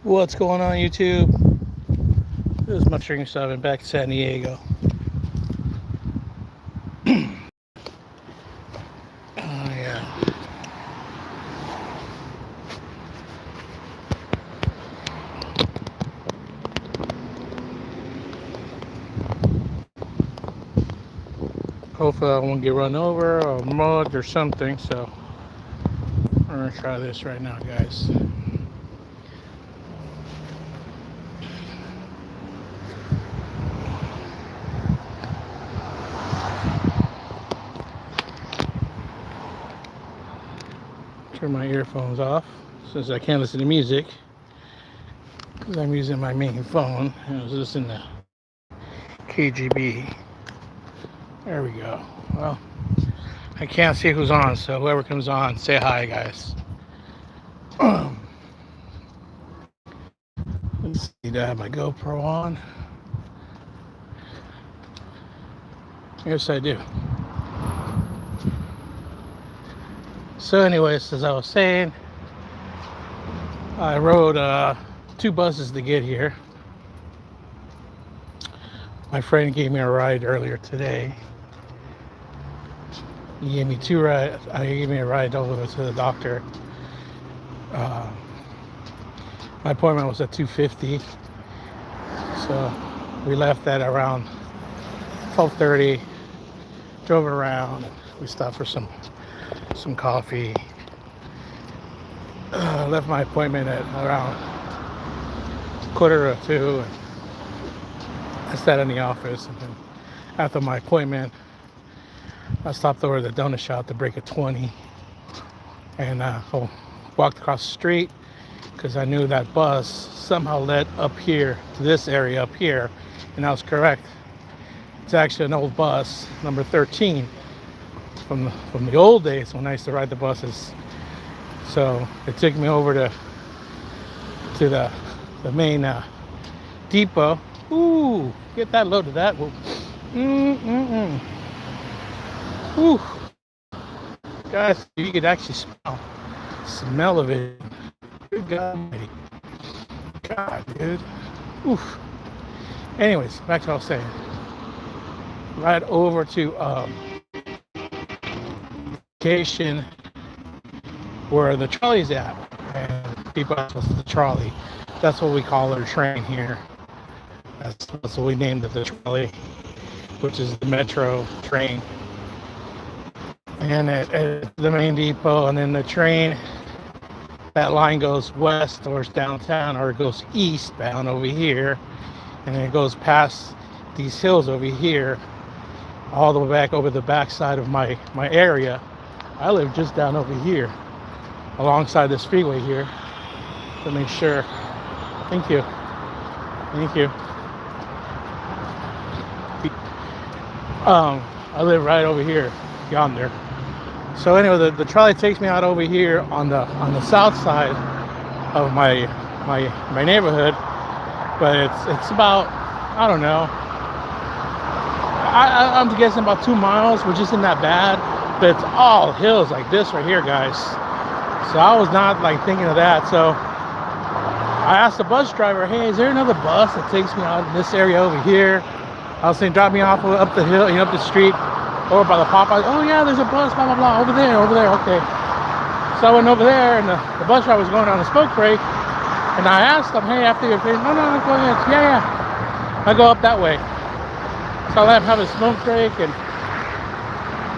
What's going on, YouTube? This is Mushroom 7 back to San Diego. Yeah. Hopefully I won't get run over or mugged or something, so we're gonna try this right now, guys. Turn my earphones off since I can't listen to music because I'm using my main phone. I was listening to KGB. There we go. Well, I can't see who's on, so whoever comes on, say hi, guys. Let's see, do I have my GoPro on? Yes, I do. So anyways, as I was saying, I rode 2 buses to get here. My friend gave me a ride earlier today. He gave me 2 rides. He gave me a ride over to the doctor. My appointment was at 2:50, so we left at around 12:30. Drove around. We stopped for some coffee. Left my appointment at around 1:45, and I sat in the office. And then after my appointment, I stopped over at the donut shop to break a 20, and walked across the street because I knew that bus somehow led up here to this area up here, and I was correct. It's actually an old bus, number 13, from the old days when I used to ride the buses. So it took me over to the main depot. Ooh, get that load of that. Ooh, guys, you could actually smell of it. Good God, dude. Oof. Anyways, back to what I was saying. Right over to location where the trolley's at, and people access the trolley. That's what we call our train here. That's what we named it, the trolley, which is the metro train. And at the main depot, and then the train, that line goes west towards downtown, or it goes eastbound over here, and then it goes past these hills over here, all the way back over the backside of my area. I live just down over here, alongside this freeway here, to make sure. Thank you. I live right over here, yonder. So anyway, the trolley takes me out over here on the south side of my neighborhood, but it's about, I don't know, I'm guessing about 2 miles, which isn't that bad, but it's all hills like this right here, guys. So I was not like thinking of that. So I asked the bus driver, hey, is there another bus that takes me out in this area over here? I was saying, drop me off up the hill, up the street, over by the Popeyes. Oh yeah, there's a bus, blah blah blah, over there, okay. So I went over there, and the bus driver was going on a smoke break, and I asked him, hey, after you're finished, no, go ahead. Yeah, I go up that way. So I let him have a smoke break, and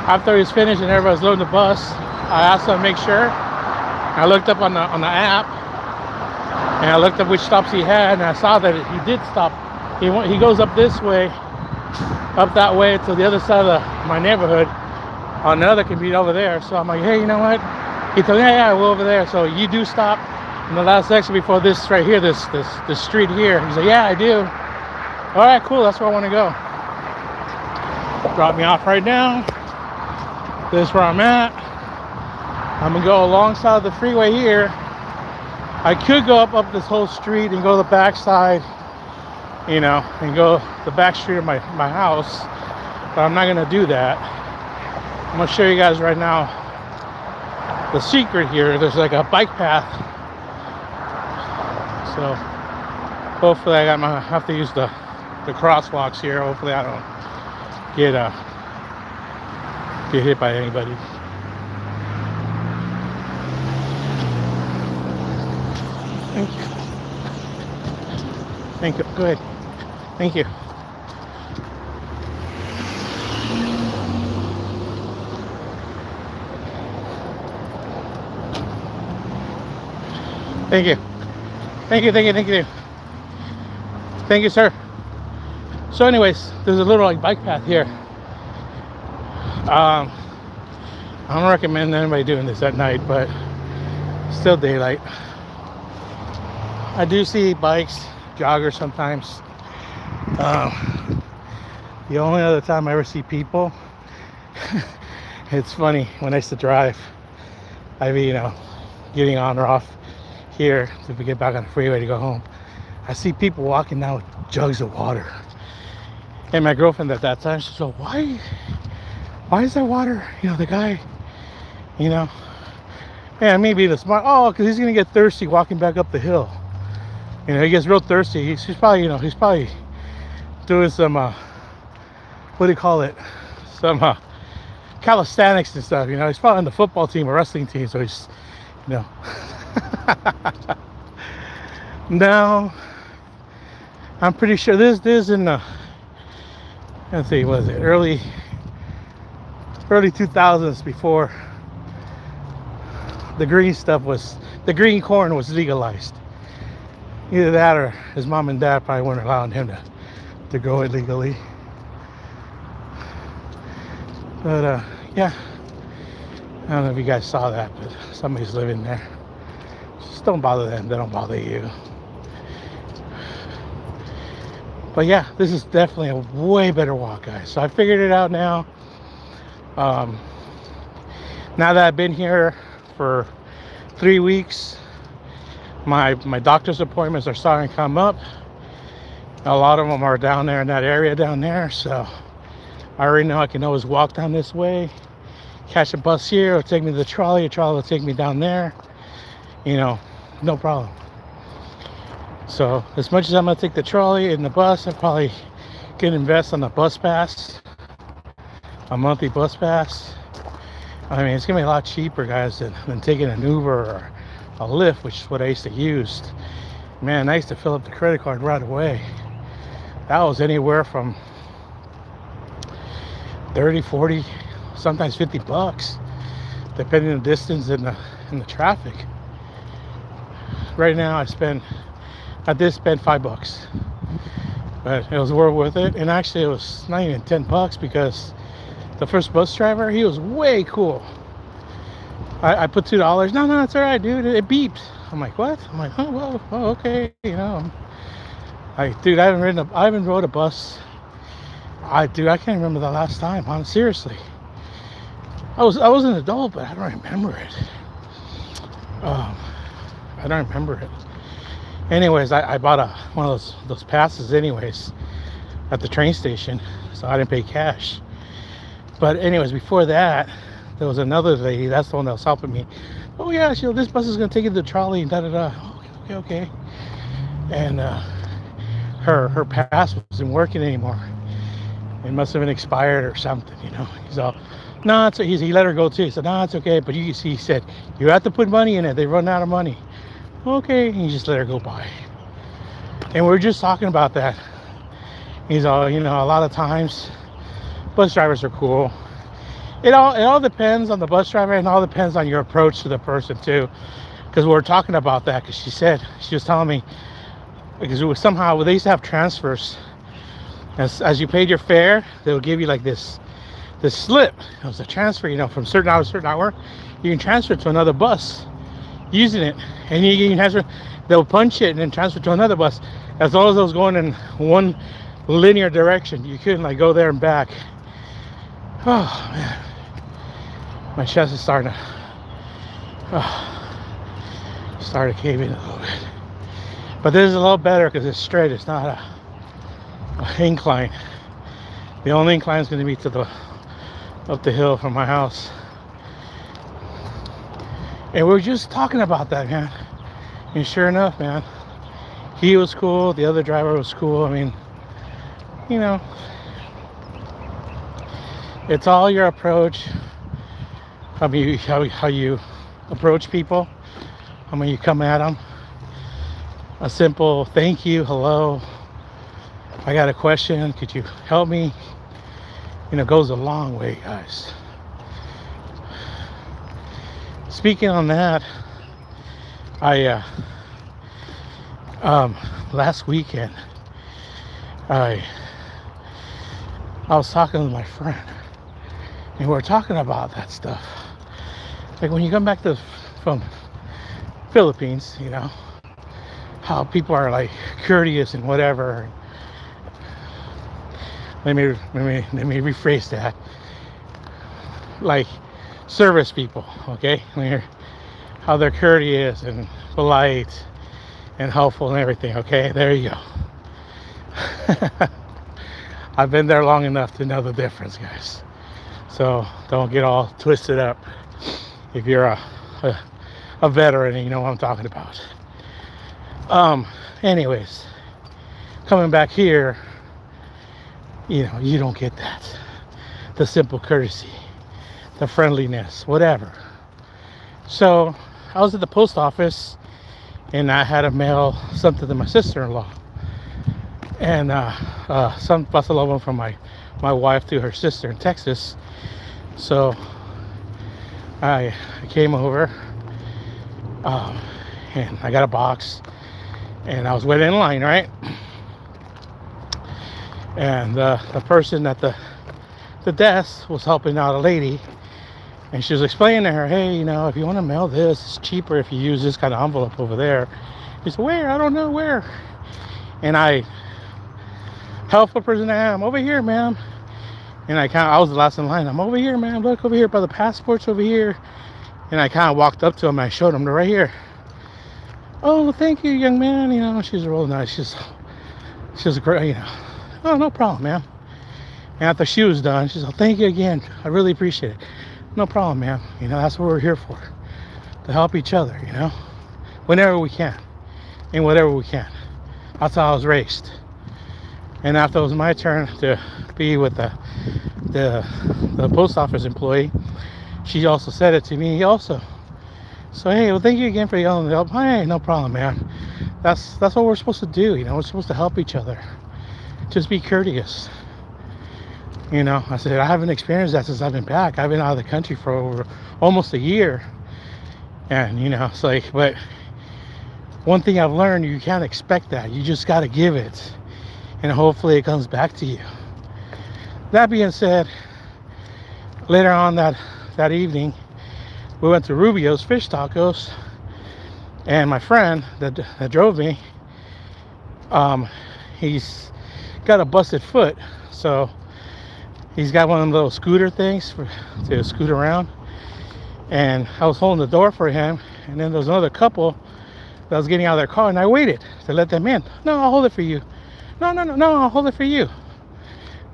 after he was finished and everybody was loading the bus, I asked him to make sure. I looked up on the app, and I looked up which stops he had, and I saw that he did stop. He goes up this way, up that way to the other side of my neighborhood, on another commute over there. So I'm like, hey, you know what? He told me, yeah, we're over there. So you do stop in the last section before this right here, this street here. He's like, yeah, I do. All right, cool. That's where I want to go. Drop me off right now. This is where I'm at. I'm gonna go alongside the freeway here. I could go up this whole street and go to the backside, and go the back street of my house, but I'm not gonna do that. I'm gonna show you guys right now the secret here. There's like a bike path So hopefully I have to use the crosswalks here. Hopefully I don't get hit by anybody. Thank you. Thank you. Go ahead. Thank you. Thank you. Thank you. Thank you. Thank you. Thank you, sir. So anyways, there's a little like bike path here. I don't recommend anybody doing this at night, but still daylight. I do see bikes, joggers sometimes. The only other time I ever see people, it's funny, when I used to drive, I'd be, getting on or off here to get back on the freeway to go home. I see people walking down with jugs of water. And my girlfriend at that time, she said, why is there water? The guy, yeah, maybe the smart, because he's gonna get thirsty walking back up the hill. He gets real thirsty. He's probably, he's probably doing some, what do you call it? Some calisthenics and stuff. He's probably on the football team or wrestling team, so he's, No, I'm pretty sure this in the, let's see, what is it? Early 2000s, before the green corn was legalized. Either that or his mom and dad probably weren't allowing him to grow it legally. But yeah, I don't know if you guys saw that, but somebody's living there. Just don't bother them, they don't bother you. But yeah, this is definitely a way better walk, guys. So I figured it out now. Now that I've been here for 3 weeks, my doctor's appointments are starting to come up. A lot of them are down there in that area down there, so I already know I can always walk down this way, catch a bus here, it'll take me to the trolley, a trolley will take me down there, no problem. So as much as I'm gonna take the trolley and the bus, I probably can invest on the bus pass, a monthly bus pass. I mean, it's gonna be a lot cheaper, guys, than taking an Uber or a Lyft, which is what I used to use. Man, I used to fill up the credit card right away. That was anywhere from 30, 40, sometimes $50, depending on the distance and the traffic. Right now, I did spend $5, but it was well worth it. And actually, it was not even $10 because the first bus driver, he was way cool. I put $2. No, it's all right, dude. It beeped. I'm like, what? I'm like, oh, well, okay. Dude, I haven't rode a bus. I can't remember the last time. Seriously, I was an adult, but I don't remember it. I don't remember it. Anyways, I bought one of those passes anyways at the train station, so I didn't pay cash. But anyways, before that, there was another lady. That's the one that was helping me. Oh yeah, this bus is gonna take you to the trolley and da. Okay. And her pass wasn't working anymore. It must have been expired or something, He's all, no, he let her go too. He said, no, it's okay. But he said, you have to put money in it. They run out of money. Okay, and he just let her go by. And we were just talking about that. He's all, a lot of times bus drivers are cool. It all depends on the bus driver, and all depends on your approach to the person too. Because we were talking about that, because she was telling me, because it was somehow they used to have transfers. As you paid your fare, they would give you like this slip. It was a transfer, from certain hour to certain hour. You can transfer to another bus using it, and you can transfer. They'll punch it and then transfer to another bus, as long as it was going in one linear direction. You couldn't like go there and back. Oh man, my chest is starting to cave in a little bit. But this is a little better because it's straight. It's not a incline. The only incline is going to be up the hill from my house. And we were just talking about that, man. And sure enough, man, he was cool. The other driver was cool. I mean, you know, it's all your approach. How you approach people. How you come at them. A simple thank you, hello. I got a question. Could you help me? You know, goes a long way, guys. Speaking on that, I last weekend I was talking with my friend, and we were talking about that stuff. Like when you come back from Philippines, you know, how people are like courteous and whatever. Let me rephrase that. Like service people, okay? How they're courteous and polite and helpful and everything, okay? There you go. I've been there long enough to know the difference, guys. So don't get all twisted up if you're a veteran and you know what I'm talking about. Anyways, coming back here, you know, you don't get that. The simple courtesy, the friendliness, whatever. So I was at the post office and I had to mail something to my sister-in-law, and some bustle of them from my wife to her sister in Texas. So I came over and I got a box, and I was waiting in line, right? And the person at the desk was helping out a lady, and she was explaining to her, hey, you know, if you want to mail this, it's cheaper if you use this kind of envelope over there. He said, where? I don't know where. And I, helpful person I am, over here, ma'am. And I was the last in line. I'm over here, ma'am. Look over here by the passports over here. And I kind of walked up to him and I showed him, they're right here. Oh, thank you, young man. You know, she's real nice. She's great, you know. Oh, no problem, ma'am. And after she was done, she said, thank you again. I really appreciate it. No problem, ma'am. You know, that's what we're here for. To help each other, you know. Whenever we can. And whatever we can. That's how I was raised. And after it was my turn to be with the post office employee, she also said it to me also. So, hey, well, thank you again for yelling help. Hey, no problem, man. That's what we're supposed to do, you know. We're supposed to help each other. Just be courteous. You know, I said, I haven't experienced that since I've been back. I've been out of the country for over almost a year. And, you know, it's like, but one thing I've learned, you can't expect that. You just got to give it. And hopefully it comes back to you. That being said, later on that evening, we went to Rubio's Fish Tacos. And my friend that drove me, he's got a busted foot. So he's got one of them little scooter things to scoot around. And I was holding the door for him. And then there was another couple that was getting out of their car. And I waited to let them in. No, I'll hold it for you. No, I'll hold it for you.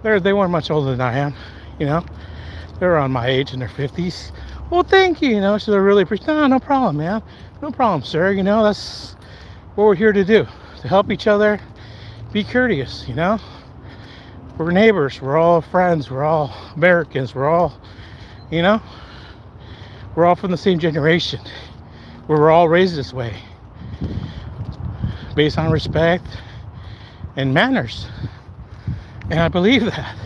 They weren't much older than I am, you know. They were around my age in their 50s. Well, thank you, you know. So they're really appreciative. No problem, man. No problem, sir. You know, that's what we're here to do. To help each other. Be courteous, you know. We're neighbors. We're all friends. We're all Americans. We're all, you know. We're all from the same generation. We're all raised this way. Based on respect and manners. And I believe that.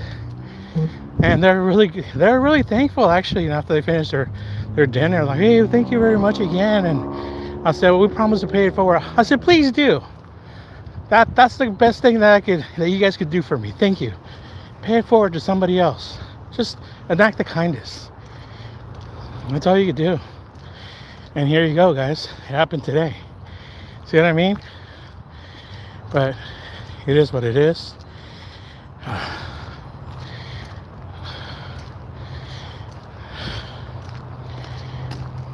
And they're really thankful, actually, you know, after they finish their dinner. Like, hey, thank you very much again. And I said, well, we promised to pay it forward. I said, please do. That's the best thing that you guys could do for me. Thank you. Pay it forward to somebody else. Just an act of kindness. That's all you could do. And here you go, guys. It happened today. See what I mean? But it is what it is.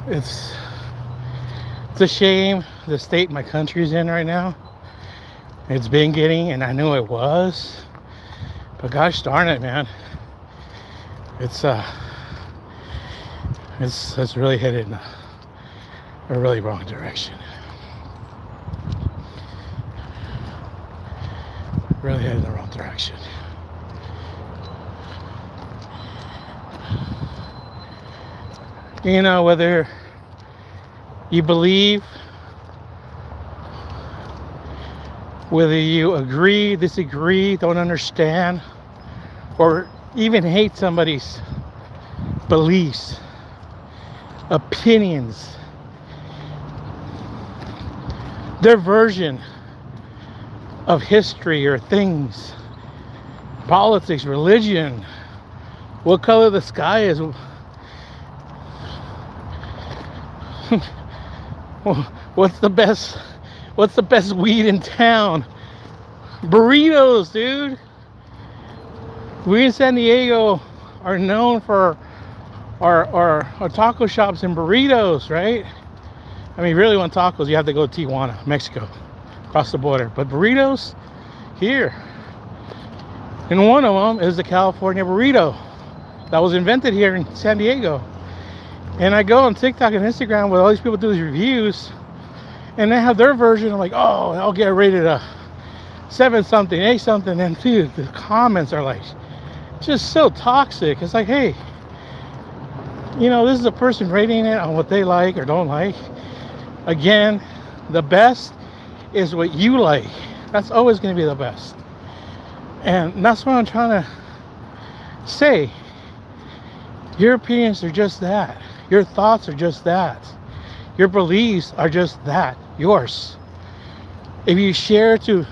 It's a shame the state my country's in right now. It's been getting, and I knew it was, but gosh darn it, man, it's really headed in a really wrong direction. Really headed in the wrong direction. You know, whether you believe, whether you agree, disagree, don't understand, or even hate somebody's beliefs, opinions, their version of history or things, politics, religion, what color the sky is, what's the best weed in town? Burritos, dude. We in San Diego are known for our taco shops and burritos, right? I mean, really want tacos, you have to go to Tijuana, Mexico, across the border. But burritos, here. And one of them is the California burrito that was invented here in San Diego. And I go on TikTok and Instagram where all these people do these reviews, and they have their version. I'm like, oh, I'll get rated a 7 something, 8 something. And dude, the comments are like just so toxic. It's like, hey, you know, this is a person rating it on what they like or don't like. Again, the best is what you like. That's always going to be the best. And that's what I'm trying to say. Your opinions are just that. Your thoughts are just that. Your beliefs are just that. Yours. If you share to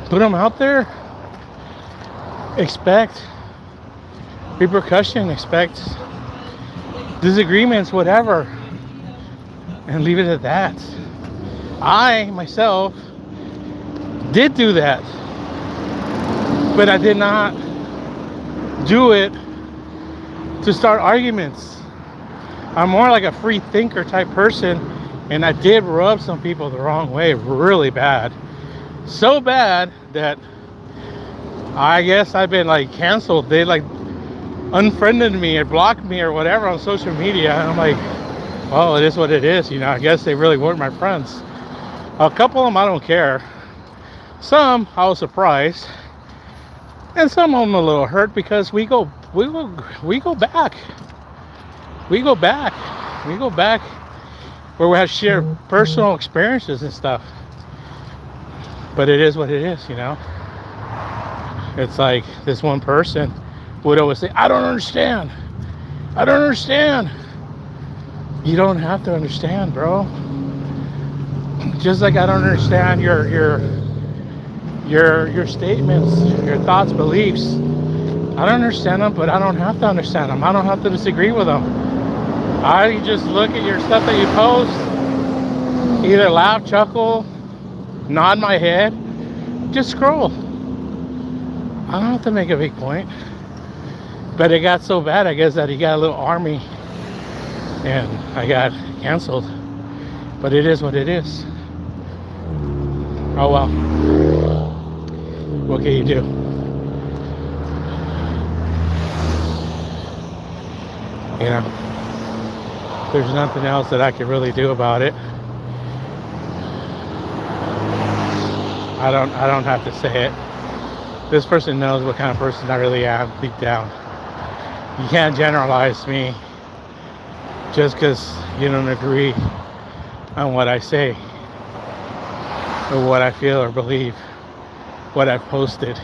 put them out there, expect repercussion, expect disagreements, whatever, and leave it at that. I myself did do that, but I did not do it to start arguments. I'm more like a free thinker type person, and I did rub some people the wrong way really bad. So bad that I guess I've been like canceled. They like unfriended me or blocked me or whatever on social media. And I'm like, well, it is what it is, you know. I guess they really weren't my friends. A couple of them I don't care. Some I was surprised, and some of them a little hurt because we go back. We go back where we have shared personal experiences and stuff. But it is what it is, you know. It's like this one person would always say, I don't understand. You don't have to understand, bro. Just like I don't understand your statements, your thoughts, beliefs. I don't understand them, but I don't have to understand them. I don't have to disagree with them. I just look at your stuff that you post, either laugh, chuckle, nod my head, just scroll. I don't have to make a big point. But it got so bad, I guess, that he got a little army and I got canceled. But it is what it is. Oh well. What can you do? You know, there's nothing else that I can really do about it. I don't have to say it. This person knows what kind of person I really am deep down. You can't generalize me just because you don't agree on what I say or what I feel or believe, what I've posted.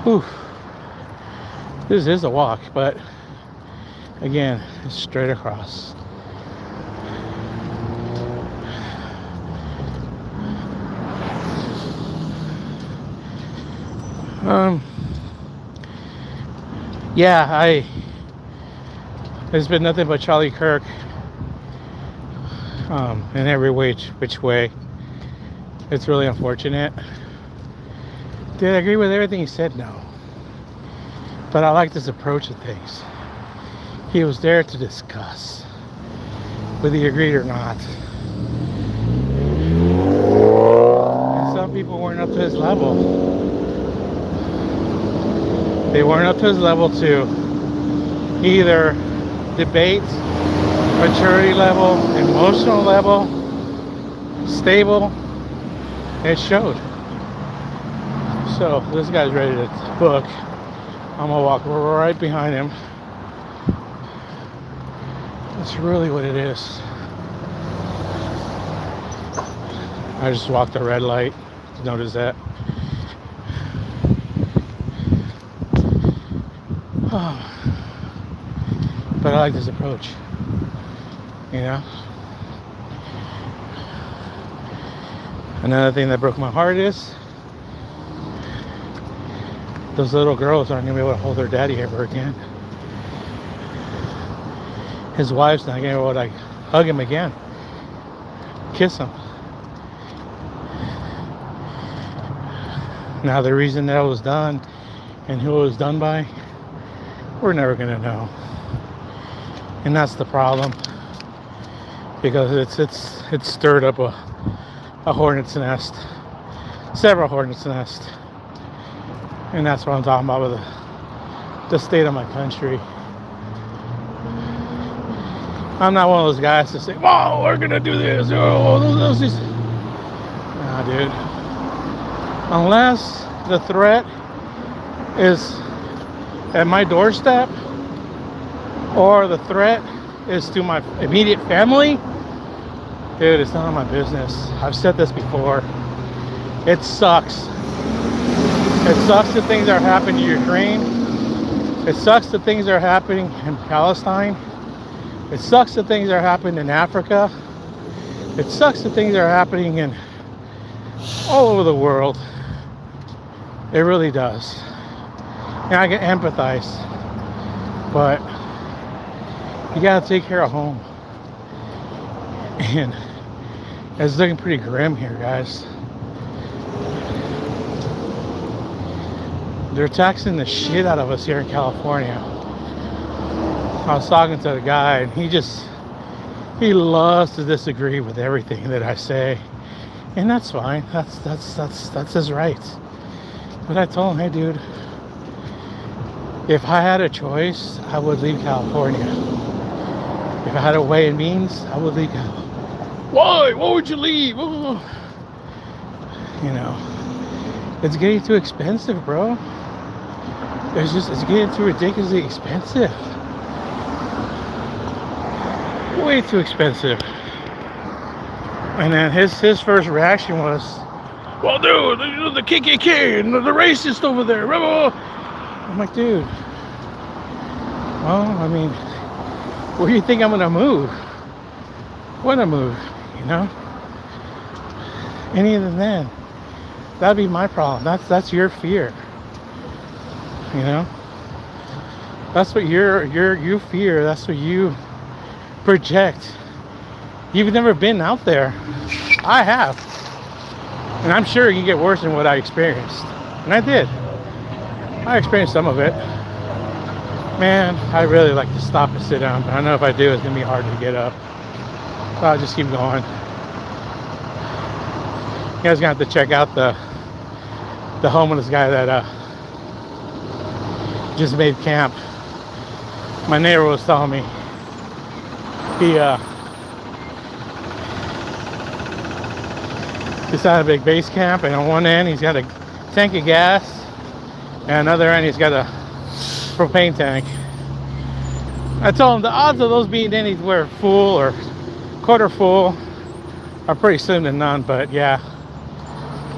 Whew. This is a walk, but again, it's straight across. Yeah, there's been nothing but Charlie Kirk in every which way. It's really unfortunate. Did I agree with everything he said? No. But I like this approach of things. He was there to discuss, whether he agreed or not. And some people weren't up to his level. They weren't up to his level to either debate, maturity level, emotional level, stable. It showed. So this guy's ready to book. I'm gonna walk right behind him. That's really what it is. I just walked a red light. Notice that. But I like this approach. You know? Another thing that broke my heart is those little girls aren't gonna be able to hold their daddy ever again. His wife's not gonna be able to hug him again, kiss him. Now the reason that was done and who it was done by, we're never gonna know. And that's the problem, because it's stirred up a hornet's nest, several hornets' nests. And that's what I'm talking about with the state of my country. I'm not one of those guys to say, "Whoa, we're gonna do this." Oh, those. Nah, dude. Unless the threat is at my doorstep, or the threat is to my immediate family, dude, it's none of my business. I've said this before. It sucks. It sucks that things are happening in Ukraine. It sucks that things are happening in Palestine. It sucks that things are happening in Africa. It sucks that things are happening in all over the world. It really does. And I can empathize. But you gotta take care of home. And it's looking pretty grim here, guys. They're taxing the shit out of us here in California. I was talking to a guy, and he loves to disagree with everything that I say, and that's fine. That's his right. But I told him, hey, dude, if I had a choice, I would leave California. If I had a way and means, I would leave California. Why? Why would you leave? Oh. You know, it's getting too expensive, bro. It's getting too ridiculously expensive. Way too expensive. And then his first reaction was, well, dude, the KKK and the racist over there. Blah, blah, blah. I'm like, dude, well, I mean, where do you think I'm gonna move? When I move, you know? Any than then, that'd be my problem. That's your fear. You know? That's what you fear. That's what you project. You've never been out there. I have. And I'm sure it can get worse than what I experienced. And I did. I experienced some of it. Man, I really like to stop and sit down, but I know if I do, it's gonna be hard to get up. So I'll just keep going. You guys gonna have to check out the homeless guy that just made camp. My neighbor was telling me he's at a big base camp, and on one end he's got a tank of gas, and another end he's got a propane tank. I told him the odds of those being anywhere full or quarter full are pretty slim to none, but yeah,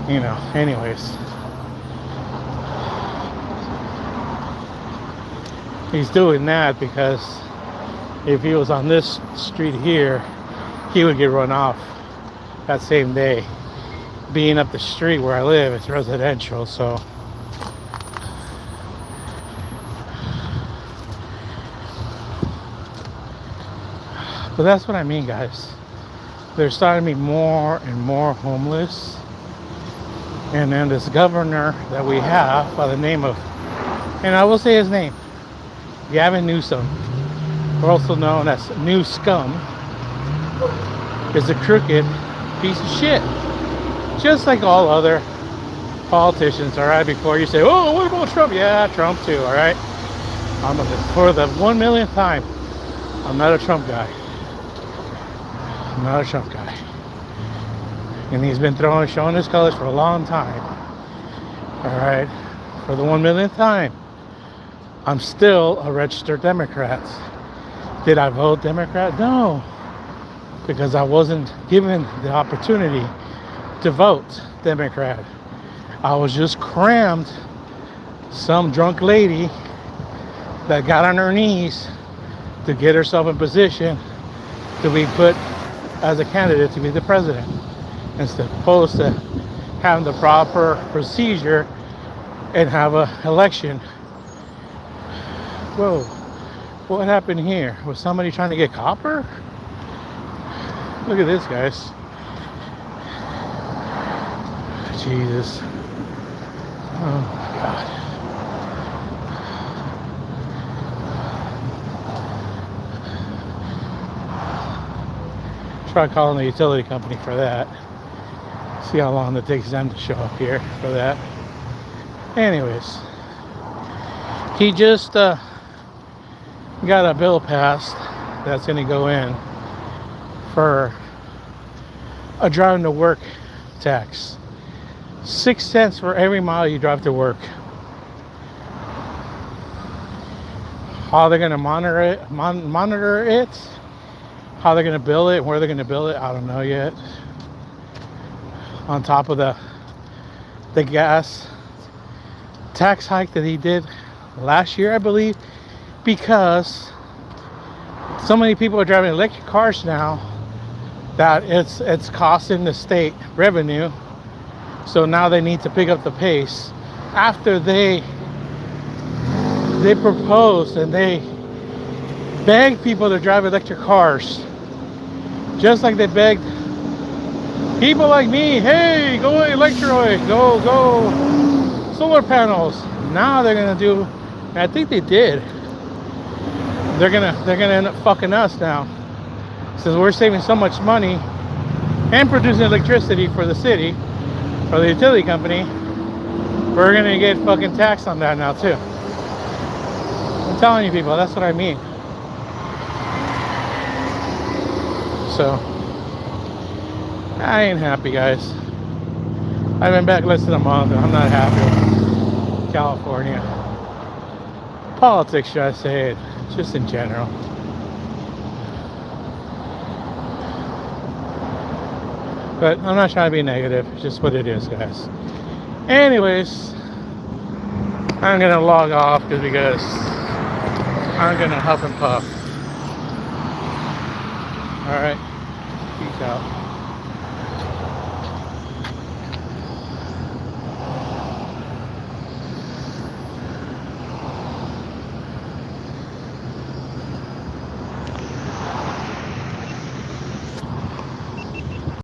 you know, anyways. He's doing that because if he was on this street here, he would get run off that same day. Being up the street where I live, it's residential, so but that's what I mean, guys. There's starting to be more and more homeless, and then this governor that we have by the name of, and I will say his name, Gavin Newsom, or also known as New Scum, is a crooked piece of shit. Just like all other politicians, all right? Before you say, oh, what about Trump? Yeah, Trump too, all right? For the 1 millionth time, I'm not a Trump guy. I'm not a Trump guy. And he's been showing his colors for a long time. All right? For the 1 millionth time, I'm still a registered Democrat. Did I vote Democrat? No. Because I wasn't given the opportunity to vote Democrat. I was just crammed some drunk lady that got on her knees to get herself in position to be put as a candidate to be the president, instead opposed to having the proper procedure and have an election. Whoa, what happened here? Was somebody trying to get copper? Look at this, guys. Jesus. Oh my God. Try calling the utility company for that. See how long it takes them to show up here for that. Anyways, he just got a bill passed that's going to go in for a driving to work tax. 6 cents for every mile you drive to work. How they're going to monitor it, how they're going to bill it, where they're going to bill it, I don't know yet. On top of the gas tax hike that he did last year, I believe, because so many people are driving electric cars now that it's costing the state revenue. So now they need to pick up the pace after they proposed and they begged people to drive electric cars, just like they begged people like me, hey, go electroid, go solar panels. Now they're gonna do, and I think they did. They're gonna end up fucking us now, since we're saving so much money and producing electricity for the city, for the utility company. We're gonna get fucking taxed on that now too. I'm telling you people, that's what I mean. So I ain't happy, guys. I've been back less than a month and I'm not happy with California politics, should I say it, just in general. But I'm not trying to be negative, it's just what it is, guys. Anyways, I'm gonna log off because I'm gonna huff and puff. Alright, peace out.